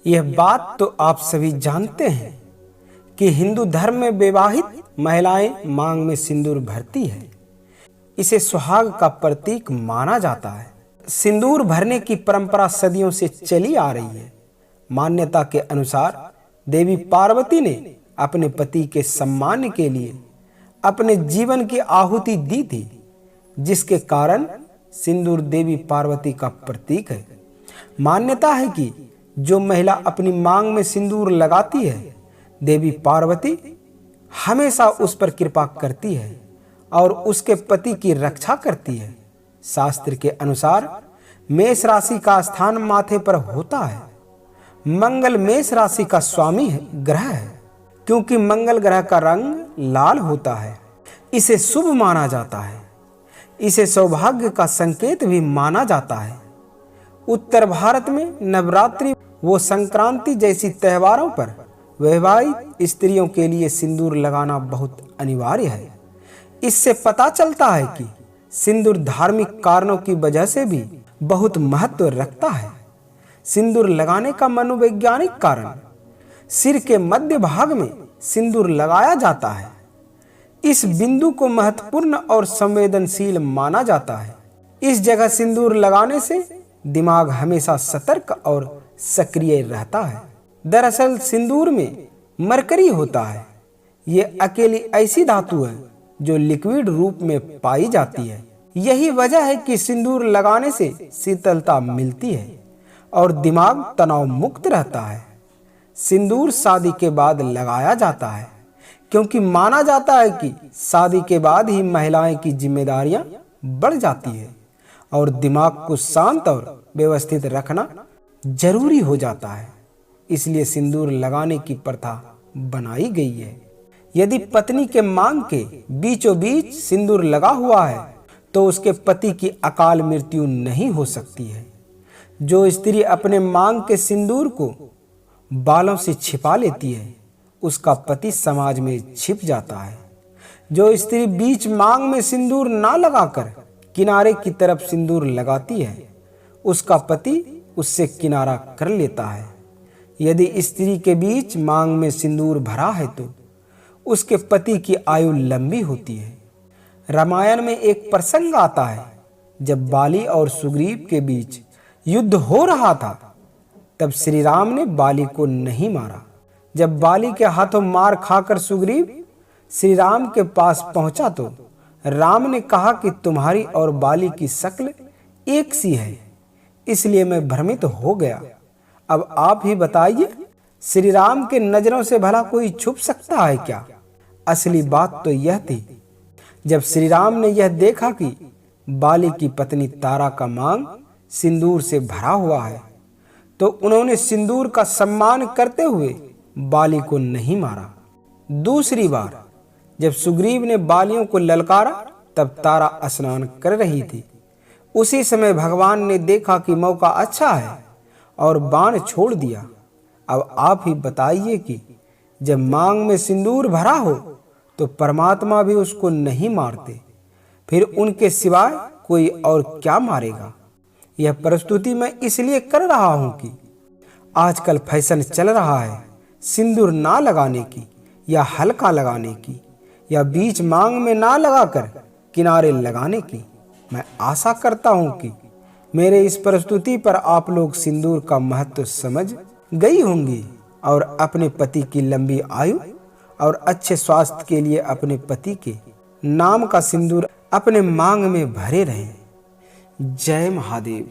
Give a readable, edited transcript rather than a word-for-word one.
यह बात तो आप सभी जानते हैं कि हिंदू धर्म में विवाहित महिलाएं मांग में सिंदूर भरती है। इसे सुहाग का प्रतीक माना जाता है। सिंदूर भरने की परंपरा सदियों से चली आ रही है। मान्यता के अनुसार देवी पार्वती ने अपने पति के सम्मान के लिए अपने जीवन की आहुति दी थी, जिसके कारण सिंदूर देवी पार्वती का प्रतीक है। मान्यता है कि जो महिला अपनी मांग में सिंदूर लगाती है, देवी पार्वती हमेशा उस पर कृपा करती है और उसके पति की रक्षा करती है। शास्त्र के अनुसार मेष राशि का स्थान माथे पर होता है। मंगल मेष राशि का स्वामी ग्रह है, क्योंकि मंगल ग्रह का रंग लाल होता है। इसे शुभ माना जाता है। इसे सौभाग्य का संकेत भी माना जाता है। उत्तर भारत में नवरात्रि व संक्रांति जैसी त्योहारों पर वैवाहित स्त्रियों के लिए सिंदूर लगाना बहुत अनिवार्य है। इससे पता चलता है कि सिंदूर धार्मिक कारणों की वजह से भी बहुत महत्व रखता है। सिंदूर लगाने का मनोवैज्ञानिक कारण, सिर के मध्य भाग में सिंदूर लगाया जाता है। इस बिंदु को महत्वपूर्ण और संवेदनशील माना जाता है। इस जगह सिंदूर लगाने से दिमाग हमेशा सतर्क और सक्रिय रहता है। दरअसल सिंदूर में मरकरी होता है। ये अकेली ऐसी धातु है जो लिक्विड रूप में पाई जाती है। यही वजह है कि सिंदूर लगाने से शीतलता मिलती है और दिमाग तनाव मुक्त रहता है। सिंदूर शादी के बाद लगाया जाता है, क्योंकि माना जाता है कि शादी के बाद ही महिलाएं की जिम्मेदारियां बढ़ जाती है और दिमाग को शांत और व्यवस्थित रखना जरूरी हो जाता है। इसलिए सिंदूर लगाने की प्रथा बनाई गई है। यदि पत्नी के मांग के बीचों बीच सिंदूर लगा हुआ है तो उसके पति की अकाल मृत्यु नहीं हो सकती है। जो स्त्री अपने मांग के सिंदूर को बालों से छिपा लेती है, उसका पति समाज में छिप जाता है। जो स्त्री बीच मांग में सिंदूर ना लगाकर किनारे की तरफ सिंदूर लगाती है, उसका पति उससे किनारा कर लेता है। यदि स्त्री के बीच मांग में सिंदूर भरा है तो उसके पति की आयु लंबी होती है। रामायण में एक प्रसंग आता है, जब बाली और सुग्रीव के बीच युद्ध हो रहा था, तब श्री राम ने बाली को नहीं मारा। जब बाली के हाथों मार खाकर सुग्रीव श्री राम के पास पहुंचा तो राम ने कहा कि तुम्हारी और बाली की शक्ल एक सी है, इसलिए मैं भ्रमित हो गया। अब आप ही बताइए, श्री राम के नजरों से भला कोई छुप सकता है क्या? असली बात तो यह थी, जब श्री राम ने यह देखा कि बाली की पत्नी तारा का मांग सिंदूर से भरा हुआ है, तो उन्होंने सिंदूर का सम्मान करते हुए बाली को नहीं मारा। दूसरी बार जब सुग्रीव ने बालियों को ललकारा, तब तारा स्नान कर रही थी। उसी समय भगवान ने देखा कि मौका अच्छा है और बाण छोड़ दिया। अब आप ही बताइए कि जब मांग में सिंदूर भरा हो तो परमात्मा भी उसको नहीं मारते, फिर उनके सिवाय कोई और क्या मारेगा? यह प्रस्तुति मैं इसलिए कर रहा हूं कि आजकल फैशन चल रहा है सिंदूर ना लगाने की, या हल्का लगाने की, या बीच मांग में ना लगाकर किनारे लगाने की। मैं आशा करता हूं कि मेरे इस प्रस्तुति पर आप लोग सिंदूर का महत्व समझ गई होंगी और अपने पति की लंबी आयु और अच्छे स्वास्थ्य के लिए अपने पति के नाम का सिंदूर अपने मांग में भरे रहें। जय महादेव।